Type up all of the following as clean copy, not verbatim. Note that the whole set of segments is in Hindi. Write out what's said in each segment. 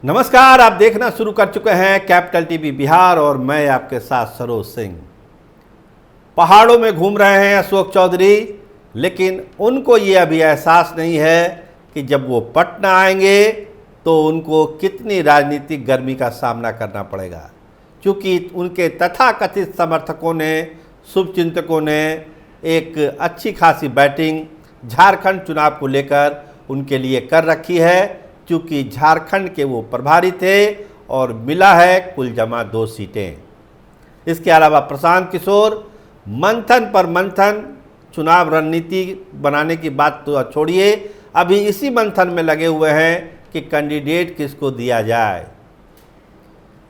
नमस्कार, आप देखना शुरू कर चुके हैं कैपिटल टीवी बिहार और मैं आपके साथ सरोज सिंह। पहाड़ों में घूम रहे हैं अशोक चौधरी, लेकिन उनको ये अभी एहसास नहीं है कि जब वो पटना आएंगे तो उनको कितनी राजनीतिक गर्मी का सामना करना पड़ेगा, क्योंकि उनके तथाकथित समर्थकों ने, शुभचिंतकों ने एक अच्छी खासी बैटिंग झारखंड चुनाव को लेकर उनके लिए कर रखी है, क्योंकि झारखंड के वो प्रभारी थे और मिला है कुल जमा 2 सीटें। इसके अलावा प्रशांत किशोर मंथन पर मंथन, चुनाव रणनीति बनाने की बात तो छोड़िए, अभी इसी मंथन में लगे हुए हैं कि कैंडिडेट किसको दिया जाए।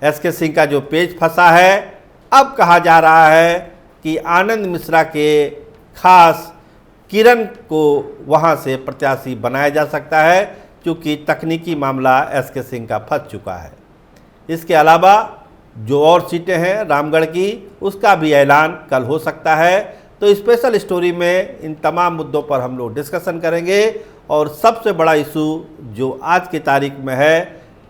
एसके सिंह का जो पेच फंसा है, अब कहा जा रहा है कि आनंद मिश्रा के खास किरण को वहां से प्रत्याशी बनाया जा सकता है, क्योंकि तकनीकी मामला एसके सिंह का फंस चुका है। इसके अलावा जो और सीटें हैं रामगढ़ की, उसका भी ऐलान कल हो सकता है। तो स्पेशल स्टोरी में इन तमाम मुद्दों पर हम लोग डिस्कशन करेंगे। और सबसे बड़ा इशू जो आज की तारीख में है,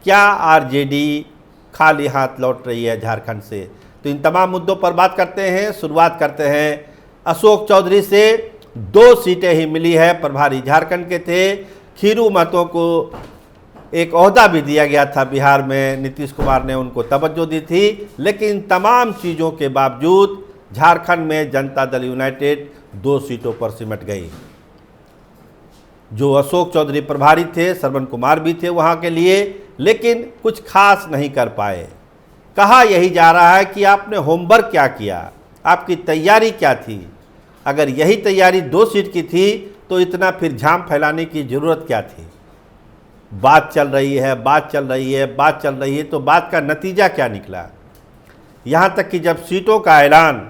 क्या आरजेडी खाली हाथ लौट रही है झारखंड से, तो इन तमाम मुद्दों पर बात करते हैं। शुरुआत करते हैं अशोक चौधरी से। 2 सीटें ही मिली है, प्रभारी झारखंड के थे। खीरू महतो को एक ओहदा भी दिया गया था बिहार में, नीतीश कुमार ने उनको तवज्जो दी थी, लेकिन तमाम चीज़ों के बावजूद झारखंड में जनता दल यूनाइटेड 2 सीटों पर सिमट गई। जो अशोक चौधरी प्रभारी थे, श्रवण कुमार भी थे वहाँ के लिए, लेकिन कुछ खास नहीं कर पाए। कहा यही जा रहा है कि आपने होमवर्क क्या किया, आपकी तैयारी क्या थी। अगर यही तैयारी 2 सीट की थी तो इतना फिर झाम फैलाने की ज़रूरत क्या थी। बात चल रही है, बात चल रही है, बात चल रही है, तो बात का नतीजा क्या निकला। यहाँ तक कि जब सीटों का ऐलान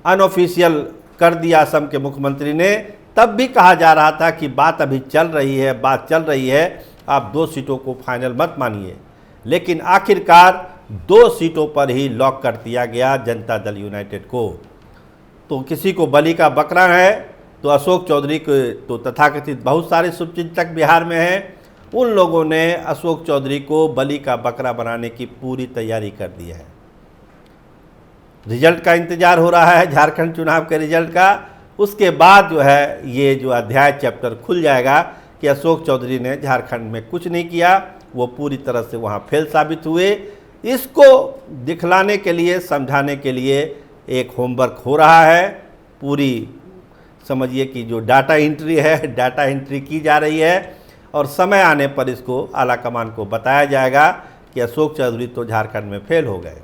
अनऑफिशियल कर दिया असम के मुख्यमंत्री ने, तब भी कहा जा रहा था कि बात अभी चल रही है, बात चल रही है, आप 2 सीटों को फाइनल मत मानिए। लेकिन आखिरकार 2 सीटों पर ही लॉक कर दिया गया जनता दल यूनाइटेड को। तो किसी को बलि का बकरा है, तो अशोक चौधरी के तो तथाकथित बहुत सारे शुभचिंतक बिहार में हैं, उन लोगों ने अशोक चौधरी को बलि का बकरा बनाने की पूरी तैयारी कर दी है। रिजल्ट का इंतजार हो रहा है, झारखंड चुनाव के रिजल्ट का। उसके बाद जो है ये जो अध्याय चैप्टर खुल जाएगा कि अशोक चौधरी ने झारखंड में कुछ नहीं किया, वो पूरी तरह से वहाँ फेल साबित हुए। इसको दिखलाने के लिए, समझाने के लिए एक होमवर्क हो रहा है। पूरी समझिए कि जो डाटा एंट्री है, डाटा एंट्री की जा रही है, और समय आने पर इसको आला कमान को बताया जाएगा कि अशोक चौधरी तो झारखंड में फेल हो गए।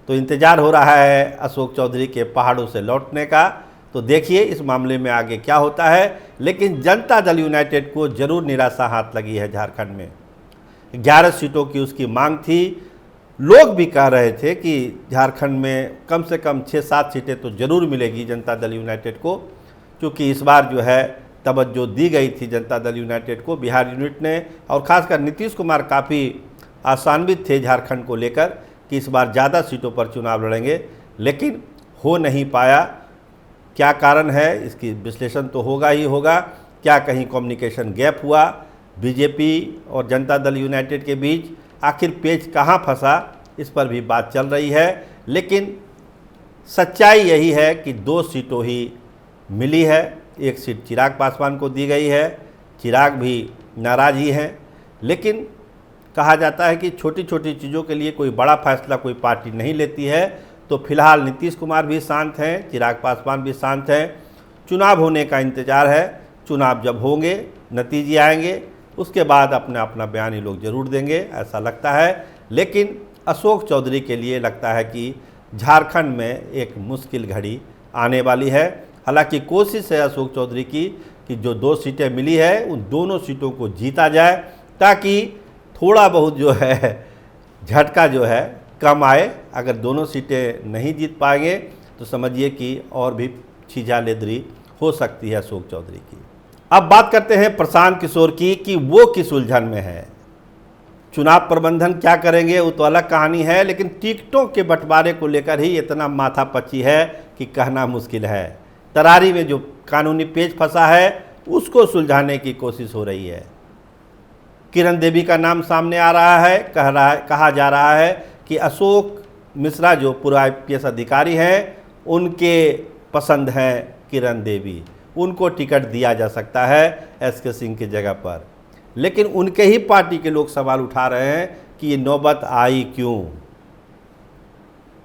तो इंतज़ार हो रहा है अशोक चौधरी के पहाड़ों से लौटने का। तो देखिए इस मामले में आगे क्या होता है। लेकिन जनता दल यूनाइटेड को जरूर निराशा हाथ लगी है झारखंड में। 11 सीटों की उसकी मांग थी। लोग भी कह रहे थे कि झारखंड में कम से कम 6-7 सीटें तो ज़रूर मिलेगी जनता दल यूनाइटेड को, क्योंकि इस बार जो है तवज्जो दी गई थी जनता दल यूनाइटेड को बिहार यूनिट ने। और ख़ासकर नीतीश कुमार काफ़ी आशान्वित थे झारखंड को लेकर कि इस बार ज़्यादा सीटों पर चुनाव लड़ेंगे, लेकिन हो नहीं पाया। क्या कारण है, इसकी विश्लेषण तो होगा ही होगा। क्या कहीं कम्युनिकेशन गैप हुआ बीजेपी और जनता दल यूनाइटेड के बीच, आखिर पेच कहाँ फंसा, इस पर भी बात चल रही है। लेकिन सच्चाई यही है कि 2 सीटों ही मिली है। 1 सीट चिराग पासवान को दी गई है। चिराग भी नाराज़ ही हैं, लेकिन कहा जाता है कि छोटी छोटी चीज़ों के लिए कोई बड़ा फैसला कोई पार्टी नहीं लेती है। तो फिलहाल नीतीश कुमार भी शांत हैं, चिराग पासवान भी शांत हैं। चुनाव होने का इंतज़ार है। चुनाव जब होंगे, नतीजे आएंगे, उसके बाद अपना अपना बयान ये लोग ज़रूर देंगे, ऐसा लगता है। लेकिन अशोक चौधरी के लिए लगता है कि झारखंड में एक मुश्किल घड़ी आने वाली है। हालांकि कोशिश है अशोक चौधरी की कि जो 2 सीटें मिली है उन दोनों सीटों को जीता जाए, ताकि थोड़ा बहुत जो है झटका जो है कम आए। अगर दोनों सीटें नहीं जीत पाएंगे तो समझिए कि और भी छीछालेदरी हो सकती है अशोक चौधरी की। अब बात करते हैं प्रशांत किशोर की कि वो किस उलझन में है। चुनाव प्रबंधन क्या करेंगे वो तो अलग कहानी है, लेकिन टिकटों के बंटवारे को लेकर ही इतना माथापच्ची है कि कहना मुश्किल है। तरारी में जो कानूनी पेच फंसा है उसको सुलझाने की कोशिश हो रही है। किरण देवी का नाम सामने आ रहा है, कहा जा रहा है कि अशोक मिश्रा जो पूर्व IPS अधिकारी हैं, उनके पसंद हैं किरण देवी, उनको टिकट दिया जा सकता है SK सिंह की जगह पर। लेकिन उनके ही पार्टी के लोग सवाल उठा रहे हैं कि ये नौबत आई क्यों,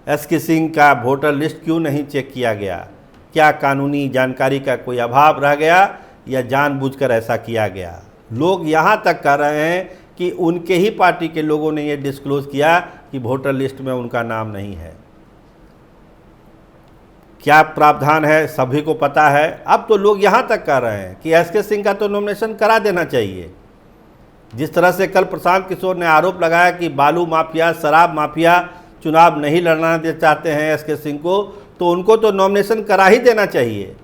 SK सिंह का वोटर लिस्ट क्यों नहीं चेक किया गया, क्या कानूनी जानकारी का कोई अभाव रह गया या जानबूझकर ऐसा किया गया। लोग यहाँ तक कह रहे हैं कि उनके ही पार्टी के लोगों ने ये डिस्क्लोज किया कि वोटर लिस्ट में उनका नाम नहीं है। क्या प्रावधान है सभी को पता है। अब तो लोग यहाँ तक कह रहे हैं कि SK सिंह का तो नॉमिनेशन करा देना चाहिए। जिस तरह से कल प्रशांत किशोर ने आरोप लगाया कि बालू माफिया, शराब माफिया चुनाव नहीं लड़ना दे चाहते हैं SK सिंह को, तो उनको तो नॉमिनेशन करा ही देना चाहिए।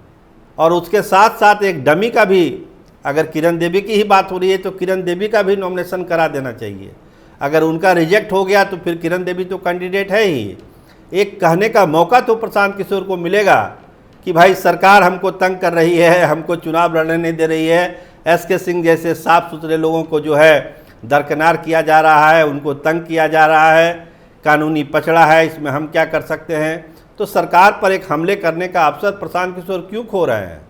और उसके साथ साथ एक डमी का भी, अगर किरण देवी की ही बात हो रही है तो किरण देवी का भी नॉमिनेशन करा देना चाहिए। अगर उनका रिजेक्ट हो गया तो फिर किरण देवी तो कैंडिडेट है ही। एक कहने का मौका तो प्रशांत किशोर को मिलेगा कि भाई सरकार हमको तंग कर रही है, हमको चुनाव लड़ने नहीं दे रही है, SK सिंह जैसे साफ सुथरे लोगों को जो है दरकिनार किया जा रहा है, उनको तंग किया जा रहा है, कानूनी पचड़ा है, इसमें हम क्या कर सकते हैं। तो सरकार पर एक हमले करने का अवसर प्रशांत किशोर क्यों खो रहे हैं।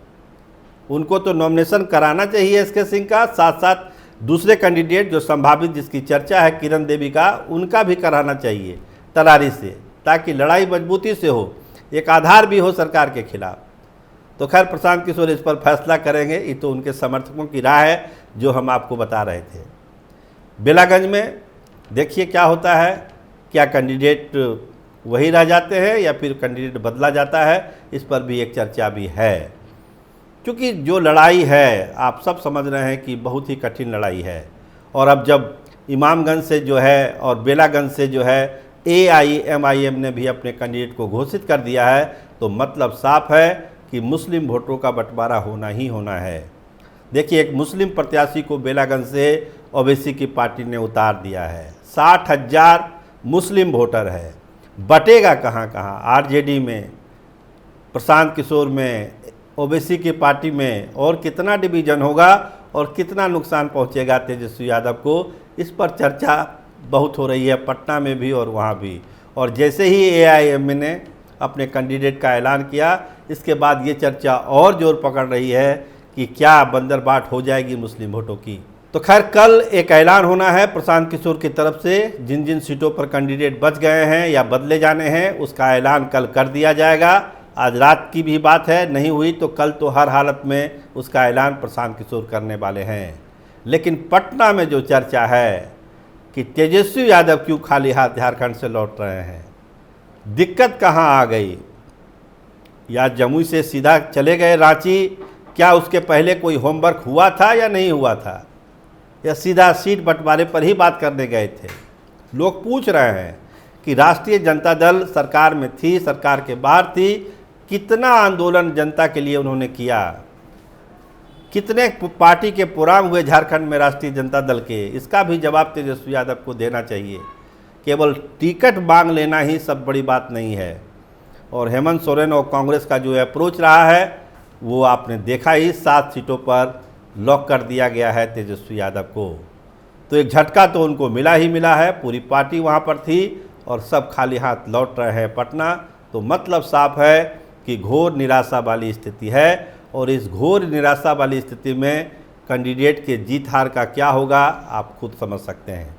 उनको तो नॉमिनेशन कराना चाहिए SK सिंह का, साथ साथ दूसरे कैंडिडेट जो संभावित जिसकी चर्चा है किरण देवी का, उनका भी कराना चाहिए तरारी से, ताकि लड़ाई मजबूती से हो, एक आधार भी हो सरकार के खिलाफ। तो खैर प्रशांत किशोर इस पर फैसला करेंगे, ये तो उनके समर्थकों की राय है जो हम आपको बता रहे थे। बेलागंज में देखिए क्या होता है, क्या कैंडिडेट वही रह जाते हैं या फिर कैंडिडेट बदला जाता है, इस पर भी एक चर्चा भी है। क्योंकि जो लड़ाई है आप सब समझ रहे हैं कि बहुत ही कठिन लड़ाई है। और अब जब इमामगंज से जो है और बेलागंज से जो है AIMIM ने भी अपने कैंडिडेट को घोषित कर दिया है, तो मतलब साफ है कि मुस्लिम वोटरों का बंटवारा होना ही होना है। देखिए एक मुस्लिम प्रत्याशी को बेलागंज से ओवैसी की पार्टी ने उतार दिया है। 60,000 मुस्लिम वोटर है, बटेगा कहाँ कहाँ, RJD में, प्रशांत किशोर में, ओवैसी की पार्टी में, और कितना डिवीज़न होगा और कितना नुकसान पहुँचेगा तेजस्वी यादव को, इस पर चर्चा बहुत हो रही है पटना में भी और वहाँ भी। और जैसे ही AIM ने अपने कैंडिडेट का ऐलान किया, इसके बाद ये चर्चा और जोर पकड़ रही है कि क्या बंदरबाट हो जाएगी मुस्लिम वोटों की। तो खैर कल एक ऐलान होना है प्रशांत किशोर की तरफ से, जिन जिन सीटों पर कैंडिडेट बच गए हैं या बदले जाने हैं उसका ऐलान कल कर दिया जाएगा। आज रात की भी बात है, नहीं हुई तो कल तो हर हालत में उसका ऐलान प्रशांत किशोर करने वाले हैं। लेकिन पटना में जो चर्चा है कि तेजस्वी यादव क्यों खाली हाथ झारखंड से लौट रहे हैं, दिक्कत कहाँ आ गई, या जमुई से सीधा चले गए रांची, क्या उसके पहले कोई होमवर्क हुआ था या नहीं हुआ था, या सीधा सीट बंटवारे पर ही बात करने गए थे। लोग पूछ रहे हैं कि राष्ट्रीय जनता दल सरकार में थी, सरकार के बाहर थी, कितना आंदोलन जनता के लिए उन्होंने किया, कितने पार्टी के प्रोग्राम हुए झारखंड में राष्ट्रीय जनता दल के, इसका भी जवाब तेजस्वी यादव को देना चाहिए। केवल टिकट मांग लेना ही सब बड़ी बात नहीं है। और हेमंत सोरेन और कांग्रेस का जो अप्रोच रहा है वो आपने देखा ही, 7 सीटों पर लॉक कर दिया गया है तेजस्वी यादव को। तो एक झटका तो उनको मिला ही मिला है, पूरी पार्टी वहाँ पर थी और सब खाली हाथ लौट रहे हैं पटना। तो मतलब साफ है कि घोर निराशा वाली स्थिति है, और इस घोर निराशा वाली स्थिति में कैंडिडेट के जीत हार का क्या होगा आप खुद समझ सकते हैं।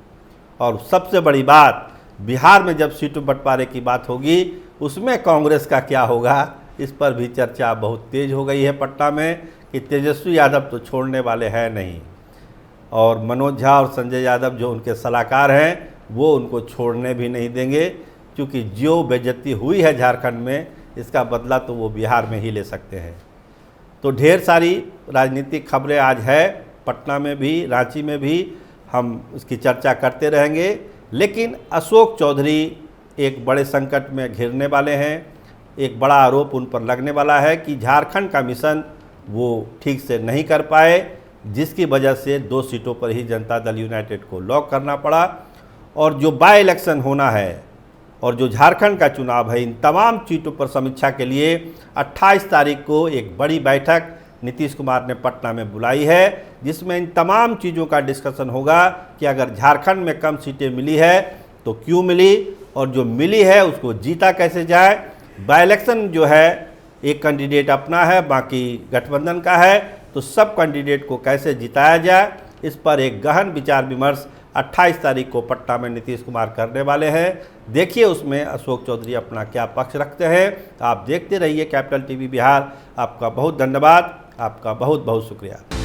और सबसे बड़ी बात, बिहार में जब सीटों बंटवारे की बात होगी उसमें कांग्रेस का क्या होगा, इस पर भी चर्चा बहुत तेज़ हो गई है पटना में कि तेजस्वी यादव तो छोड़ने वाले हैं नहीं, और मनोज झा और संजय यादव जो उनके सलाहकार हैं वो उनको छोड़ने भी नहीं देंगे, क्योंकि जो बेइज्जती हुई है झारखंड में इसका बदला तो वो बिहार में ही ले सकते हैं। तो ढेर सारी राजनीतिक खबरें आज है पटना में भी, रांची में भी, हम उसकी चर्चा करते रहेंगे। लेकिन अशोक चौधरी एक बड़े संकट में घिरने वाले हैं। एक बड़ा आरोप उन पर लगने वाला है कि झारखंड का मिशन वो ठीक से नहीं कर पाए, जिसकी वजह से 2 सीटों पर ही जनता दल यूनाइटेड को लॉक करना पड़ा। और जो बाय इलेक्शन होना है और जो झारखंड का चुनाव है, इन तमाम सीटों पर समीक्षा के लिए 28 तारीख को एक बड़ी बैठक नीतीश कुमार ने पटना में बुलाई है, जिसमें इन तमाम चीज़ों का डिस्कशन होगा कि अगर झारखंड में कम सीटें मिली है तो क्यों मिली, और जो मिली है उसको जीता कैसे जाए। बाई इलेक्शन जो है एक कैंडिडेट अपना है, बाकी गठबंधन का है, तो सब कैंडिडेट को कैसे जिताया जाए, इस पर एक गहन विचार विमर्श 28 तारीख को पटना में नीतीश कुमार करने वाले हैं। देखिए उसमें अशोक चौधरी अपना क्या पक्ष रखते हैं। आप देखते रहिए कैपिटल टीवी बिहार। आपका बहुत धन्यवाद, आपका बहुत बहुत शुक्रिया।